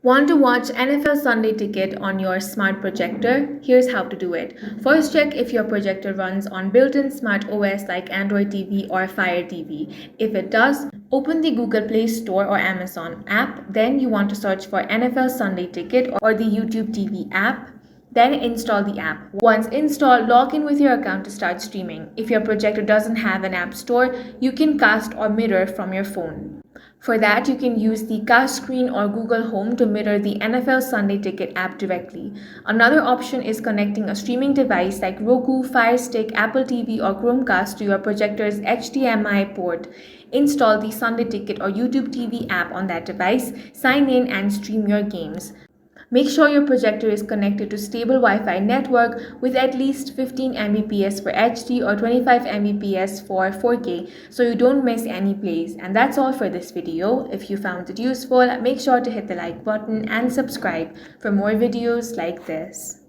Want to watch NFL Sunday Ticket on your smart projector? Here's how to do it. First, check if your projector runs on built-in smart OS like Android TV or Fire TV. If it does, open the Google Play Store or Amazon app. Then you want to search for NFL Sunday Ticket or the YouTube TV app. Then install the app. Once installed, log in with your account to start streaming. If your projector doesn't have an app store, you can cast or mirror from your phone. For that, you can use the Cast Screen or Google Home to mirror the NFL Sunday Ticket app directly. Another option is connecting a streaming device like Roku, Fire Stick, Apple TV, or Chromecast to your projector's HDMI port. Install the Sunday Ticket or YouTube TV app on that device, sign in, and stream your games. Make sure your projector is connected to stable Wi-Fi network with at least 15 Mbps for HD or 25 Mbps for 4K so you don't miss any plays. And that's all for this video. If you found it useful, make sure to hit the like button and subscribe for more videos like this.